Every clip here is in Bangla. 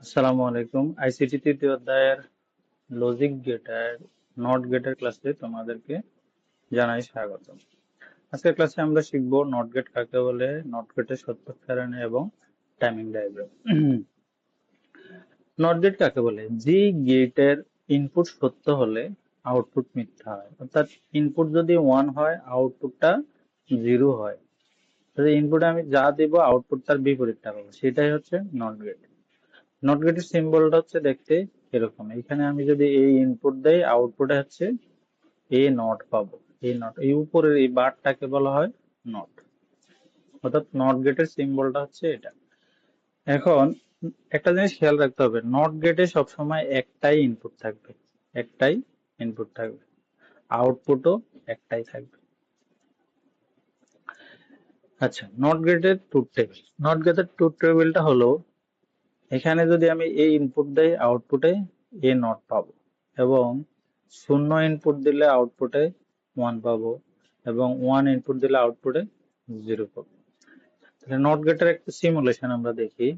আসসালামু আলাইকুম। আইসিটি তৃতীয় অধ্যায়ের লজিক গেটের নট গেটের ক্লাসে তোমাদেরকে জানাই স্বাগত। আজকের ক্লাসে আমরা শিখব নট গেট কাকে বলে, নট গেটের সত্য সারণী এবং টাইমিং ডায়াগ্রাম। নট গেট কাকে বলে? যে গেটের ইনপুট সত্য হলে আউটপুট মিথ্যা হয়, অর্থাৎ ইনপুট যদি 1 হয় আউটপুটটা 0 হয়। ইনপুটে আমি যা দিব আউটপুট তার বিপরীতটা পাবো, সেটাই হচ্ছে নট গেট। নট গেটের সিম্বলটা হচ্ছে দেখতে এরকম। এখানে আমি যদি এই ইনপুট দেই আউটপুটে হচ্ছে এ নট পাবো। এই নট, এই উপরের এই বারটাকে বলা হয় নট, অর্থাৎ নট গেটের সিম্বলটা হচ্ছে এটা। এখন একটা জিনিস খেয়াল রাখতে হবে, নট গেটে সবসময় একটাই ইনপুট থাকবে, একটাই ইনপুট থাকবে, আউটপুটও একটাই থাকবে। আচ্ছা, নট গেটের ট্রুথ টেবিল। নট গেটের ট্রুথ টেবিলটা হলো, এখানে যদি আমি এই ইনপুট দেই আউটপুটে এ নট পাবো, এবং 0 ইনপুট দিলে আউটপুটে 1 পাবো, এবং 1 ইনপুট দিলে আউটপুটে 0 পাবো। তাহলে নট গেটের একটা সিমুলেশন আমরা দেখি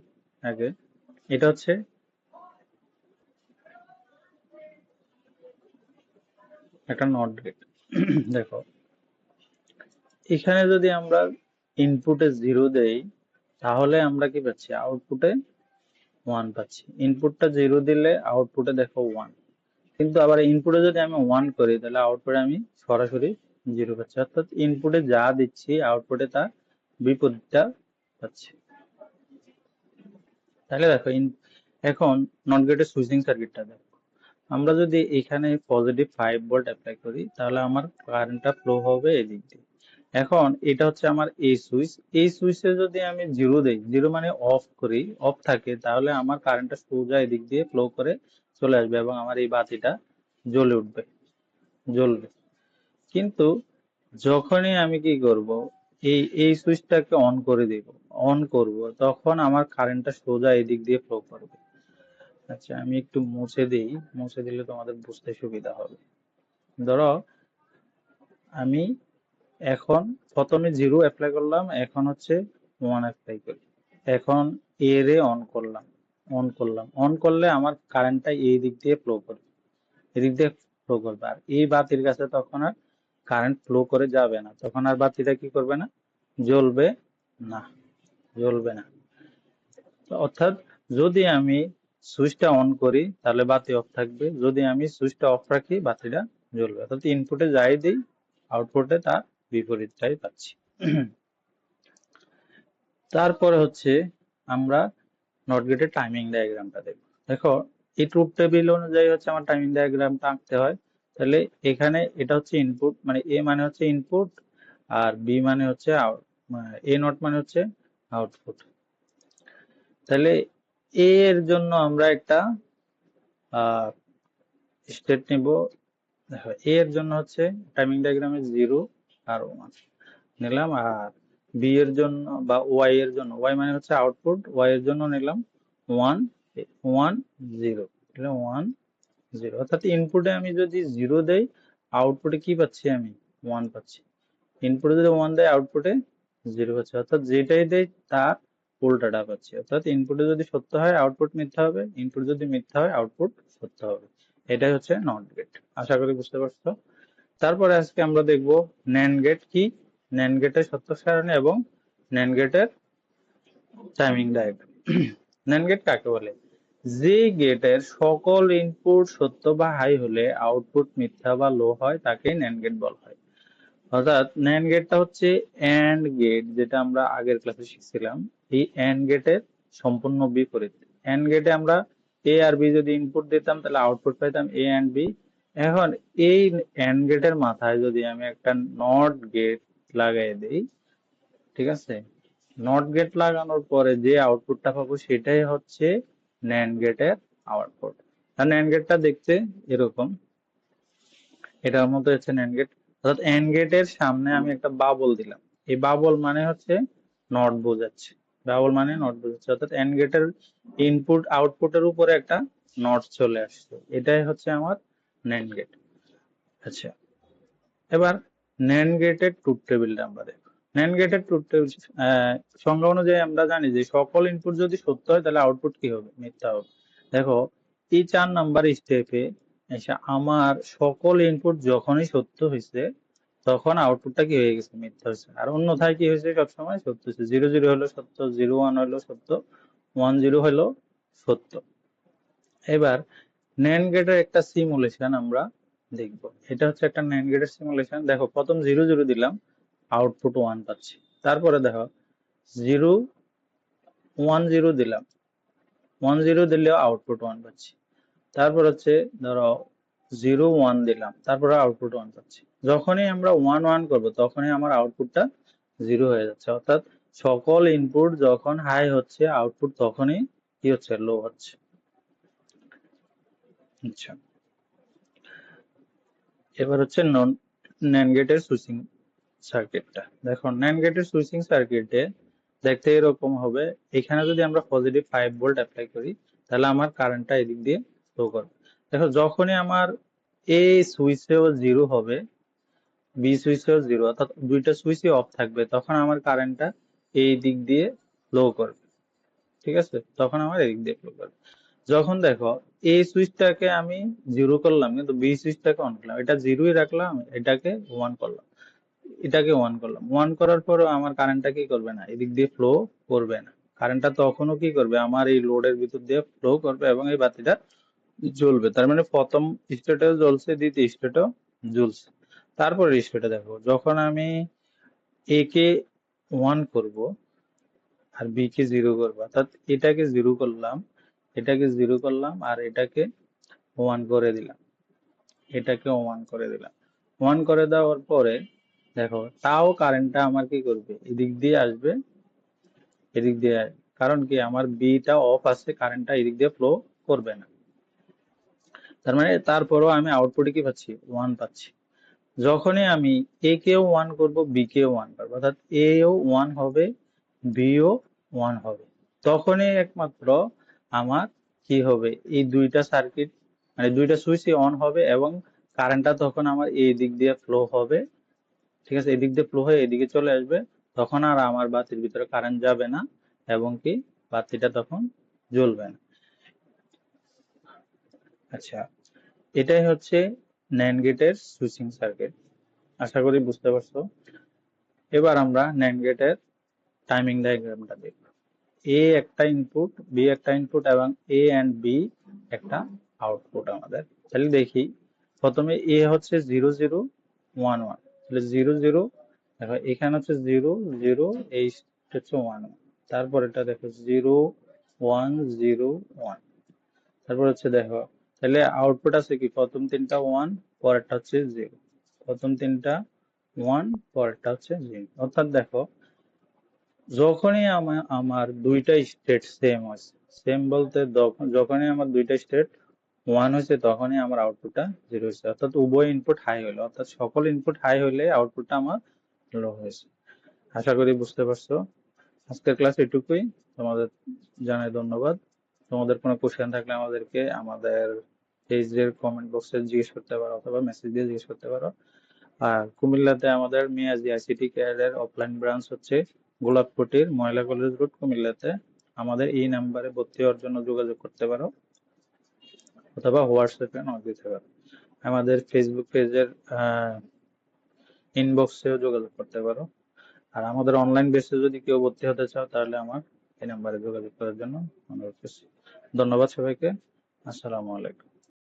আগে। এটা হচ্ছে একটা নট গেট। দেখো, এখানে যদি আমরা ইনপুটে 0 দেই তাহলে আমরা কি পাচ্ছি? আউটপুটে 1 পাচ্ছি। ইনপুটটা 0 দিলে আউটপুটে দেখো 1, কিন্তু আবার ইনপুটে যদি আমি 1 করি তাহলে আউটপুটে আমি সরাসরি 0 পাচ্ছি, অর্থাৎ ইনপুটে যা দিচ্ছি আউটপুটে তার বিপরীতটা পাচ্ছি। তাহলে দেখো, এখন নট গেটের সুইচিং সার্কিটটা দেখো। আমরা যদি এখানে পজিটিভ 5 ভোল্ট অ্যাপ্লাই করি তাহলে আমার কারেন্টটা ফ্লো হবে এদিক দিয়ে। এখন এটা হচ্ছে আমার এই সুইচ, এই সুইচে যদি আমি 0 দেই, 0 মানে অফ করি, অফ থাকে, তাহলে আমার কারেন্টটা সোজা এদিক দিয়ে ফ্লো করে চলে আসবে এবং আমার এই বাতিটা জ্বলে উঠবে, জ্বলবে। কিন্তু যখনই আমি কি করব, এই সুইচটাকে অন করে দিব, অন করব, তখন আমার কারেন্টটা সোজা এদিক দিয়ে ফ্লো করবে। আচ্ছা, আমি একটু মুছে দিই, মুছে দিলে তোমাদের বুঝতে সুবিধা হবে। ধরো আমি এখন প্রথমে 0 অ্যাপ্লাই করলাম, এখন হচ্ছে 1 অ্যাপ্লাই করি, এখন এ রে অন করলাম, অন করলাম, অন করলে আমার কারেন্টটা এই দিক দিয়ে ফ্লো করবে, এদিক দিয়ে ফ্লো করবে, আর এই বাতির কাছে তখন আর কারেন্ট ফ্লো করে যাবে না, তখন আর বাতিটা কি করবে না? জ্বলবে না, জ্বলবে না। অর্থাৎ যদি আমি সুইচটা অন করি তাহলে বাতি অফ থাকবে, যদি আমি সুইচটা অফ রাখি বাতিটা জ্বলবে, অর্থাৎ ইনপুটে যাই দিই আউটপুটে তার বিপরীতটাই পাচ্ছি। তারপরে হচ্ছে আমরা নট গেটের টাইমিং ডায়াগ্রামটা দেখব। দেখো, এই ট্রুথ টেবিল অনুযায়ী হচ্ছে আমার টাইমিং ডায়াগ্রামটা আঁকতে হয়। তাহলে এখানে এটা হচ্ছে ইনপুট, মানে এ মানে হচ্ছে ইনপুট, আর বি মানে হচ্ছে আউট, এ নট মানে হচ্ছে আউটপুট। তাহলে এ এর জন্য আমরা একটা স্টেট নিব। দেখো, এ এর জন্য হচ্ছে টাইমিং ডায়াগ্রামে 0 আর 1 নিলাম, আর বি এর জন্য বা ওয়াই এর জন্য, ওয়াই মানে হচ্ছে আউটপুট, ওয়াই এর জন্য নিলাম 1 1 0, 1 0, অর্থাৎ ইনপুটে আমি যদি 0 দেই আউটপুটে কি পাচ্ছি? আমি 1 পাচ্ছি। ইনপুটে যদি 1 দেয় আউটপুটে 0 পাচ্ছি, অর্থাৎ যেটাই দেয় তার উল্টাটা পাচ্ছি, অর্থাৎ ইনপুটে যদি সত্য হয় আউটপুট মিথ্যা হবে, ইনপুট যদি মিথ্যা হয় আউটপুট সত্য হবে। এটাই হচ্ছে নট গেট। আশা করি বুঝতে পারছো। তারপরে আজকে আমরা দেখব ন্যান্ড গেট কি, ন্যান্ড গেটের সত্য সারণী এবং ন্যান্ড গেটের টাইমিং ডায়াগ্রাম। ন্যান্ড গেট কাকে বলে? যে গেটের সকল ইনপুট সত্য বা হাই হলে আউটপুট মিথ্যা বা লো হয় তাকে ন্যান্ড গেট বলা হয়। অর্থাৎ ন্যান্ড গেটটা হচ্ছে এন্ড গেট, যেটা আমরা আগের ক্লাসে শিখছিলাম। এই এন্ড গেটের সম্পূর্ণ বিপরীত। এন্ড গেটে আমরা এ আর বি যদি ইনপুট দিতাম তাহলে আউটপুট পাইতাম এ এন্ড বি। এখন এই এন্ড গেটের মাথায় যদি আমি একটা নট গেট লাগাই দিই, ঠিক আছে, নট গেট লাগানোর পরে যে আউটপুটটা পাবো সেটাই হচ্ছে ন্যান্ড গেটের আউটপুট। আর ন্যান্ড গেটটা দেখতে এরকম, এটার মতো হচ্ছে ন্যান্ড গেট। অর্থাৎ এন্ড গেটের সামনে আমি একটা বাবল দিলাম, এই বাবল মানে হচ্ছে নট বোঝাচ্ছে, বাবল মানে নট বোঝাচ্ছে, অর্থাৎ এন্ড গেটের ইনপুট আউটপুটের উপরে একটা নট চলে আসছে, এটাই হচ্ছে আমার ন্যান্ড গেট। আচ্ছা, এবার ন্যান্ড গেটের ট্রুথ টেবিলটা আমরা দেখব। NAND গেটের সংজ্ঞা অনুযায়ী আমরা জানি যে সকল ইনপুট যদি সত্য হয় তাহলে আউটপুট কি হবে, মিথ্যা হবে। দেখো এই 4 নাম্বার স্টেপে এসে আমার সকল ইনপুট যখনই সত্য হয়েছে তখন আউটপুটটা কি হয়ে গেছে, মিথ্যা হয়েছে। আর অন্যথায় কি হয়েছে, সবসময় সত্য হয়েছে। 0 0 হলো সত্য, 0 1 হলো সত্য, 1 0 হলো সত্য। এবার NAND গেটের একটা সিমুলেশন আমরা দেখব। এটা হচ্ছে একটা NAND গেটের সিমুলেশন। দেখো প্রথম 0 0 দিলাম, আউটপুট 1 পাচ্ছি। তারপরে দেখো 0 1 0 দিলাম, 1 0 দিলেও আউটপুট 1 পাচ্ছি। তারপর হচ্ছে ধরো 0 1 দিলাম, তারপরে আউটপুট 1 পাচ্ছি। যখনই আমরা 1 1 করব তখনই আমার আউটপুটটা 0 হয়ে যাচ্ছে। অর্থাৎ সকল ইনপুট যখন হাই হচ্ছে আউটপুট তখনই কি হচ্ছে, লো হচ্ছে। আচ্ছা, এবার হচ্ছে NAND গেটের সুইচিং সার্কিটটা। দেখো NAND গেটের সুইচিং সার্কিটে দেখতে এরকম হবে। এখানে যদি আমরা পজিটিভ 5 ভোল্ট অ্যাপ্লাই করি তাহলে আমার কারেন্টটা এদিক দিয়ে ফ্লো করবে। দেখো যখনই আমার এ সুইচেও 0 হবে, বি সুইচেও 0, অর্থাৎ দুইটা সুইচই অফ থাকবে, তখন আমার কারেন্টটা এই দিক দিয়ে ফ্লো করবে। ঠিক আছে, তখন আমার এদিক দিয়ে ফ্লো করবে। যখন দেখো এই সুইচটাকে আমি 0 করলাম কিন্তু বি সুইচটাকে অন করলাম, এটা 0ই রাখলাম, এটাকে 1 করলাম, এটাকে 1 করলাম, 1 করার পরেও আমার কারেন্টটা কি করবে না, এদিক দিয়ে ফ্লো করবে না। কারেন্টটা তখনও কি করবে, আমার এই লোডের ভিতর দিয়ে ফ্লো করবে এবং এই বাতিটা জ্বলবে। তার মানে প্রথম স্টেটেও জ্বলছে, দ্বিতীয় স্টেটেও জ্বলছে। তারপরে স্টেটে দেখো যখন আমি এ কে 1 করব আর বি কে 0 করব, অর্থাৎ এটাকে 0 করলাম, এটাকে 0 করলাম আর এটাকে 1 করে দিলাম, এটাকে 1 করে দিলাম। 1 করে দেওয়ার পরে দেখো তাও কারেন্টটা আমার কি করবে, এদিক দিয়ে আসবে, এদিক দিয়ে আসবে। কারণ কি, আমার বিটা অফ আছে, কারেন্টটা এদিক দিয়ে ফ্লো করবে না। তার মানে তারপরও আমি আউটপুটে কি পাচ্ছি, 1 পাচ্ছি। যখনই আমি এ কেও 1 করব, বি কেও 1 করবো, অর্থাৎ এ ও 1 হবে, বি ও 1 হবে, তখনই একমাত্র আমার কি হবে, এই দুইটা সার্কিট মানে দুইটা সুইচই অন হবে এবং কারেন্টটা তখন আমার এই দিক দিয়ে ফ্লো হবে। ঠিক আছে, এদিক দিয়ে ফ্লো হয়ে এদিকে চলে আসবে, তখন আর আমার বাতির ভিতরে কারেন্ট যাবে না এবং কি বাতিটা তখন জ্বলবে না। আচ্ছা, এটাই হচ্ছে NAND গেটের সুইচিং সার্কিট। আশা করি বুঝতে পারছো। এবার আমরা NAND গেটের টাইমিং ডায়াগ্রামটা দেখব। এ একটা ইনপুট, বি একটা ইনপুট এবং এ এন্ড বি একটা আউটপুট আমাদের। তাহলে দেখি, প্রথমে এ হচ্ছে 0 0 1 1, তাহলে 0 0, দেখো এখানে হচ্ছে 0 0, এই হচ্ছে 1 1, তারপর এটা দেখো 0 1 0 1, তারপর হচ্ছে দেখো, তাহলে আউটপুট আছে কি, প্রথম তিনটা 1, পরেরটা হচ্ছে 0, প্রথম তিনটা 1, পরেরটা হচ্ছে 0। অর্থাৎ দেখো যখনই আমার দুইটা স্টেট সেম আছে, সেম বলতে যখনই আমার দুইটা স্টেট 1 হয়েছে তখনই আমার আউটপুটটা 0 হয়েছে, অর্থাৎ উভয় ইনপুট হাই হলো, অর্থাৎ সকল ইনপুট হাই হলে আউটপুটটা আমার লো হয়েছে। আশা করি বুঝতে পারছো। আজকের ক্লাস এটুকুই, তোমাদের জানাই ধন্যবাদ। তোমাদের কোনো কোশ্চেন থাকলে আমাদেরকে আমাদের পেজের কমেন্ট বক্সে জিজ্ঞেস করতে পারো অথবা মেসেজ দিয়ে জিজ্ঞেস করতে পারো। আর কুমিল্লাতে আমাদের মিয়াজি আইসিটি কেয়ারের অফলাইন ব্রাঞ্চ হচ্ছে গোলাপকুটির মহিলা কলেজ রোড, কুমিল্লাতে। আমাদের এই নাম্বারে ভর্তি হওয়ার জন্য যোগাযোগ করতে পারো অথবা হোয়াটসঅ্যাপে নক দিতে পারো। আমাদের ফেসবুক পেজের ইনবক্সেও যোগাযোগ করতে পারো। আর আমাদের অনলাইন বেসে যদি কেউ ভর্তি হতে চাও তাহলে আমার এই নাম্বারে যোগাযোগ করার জন্য অনুরোধ করছি। ধন্যবাদ সবাইকে। আসসালামু আলাইকুম।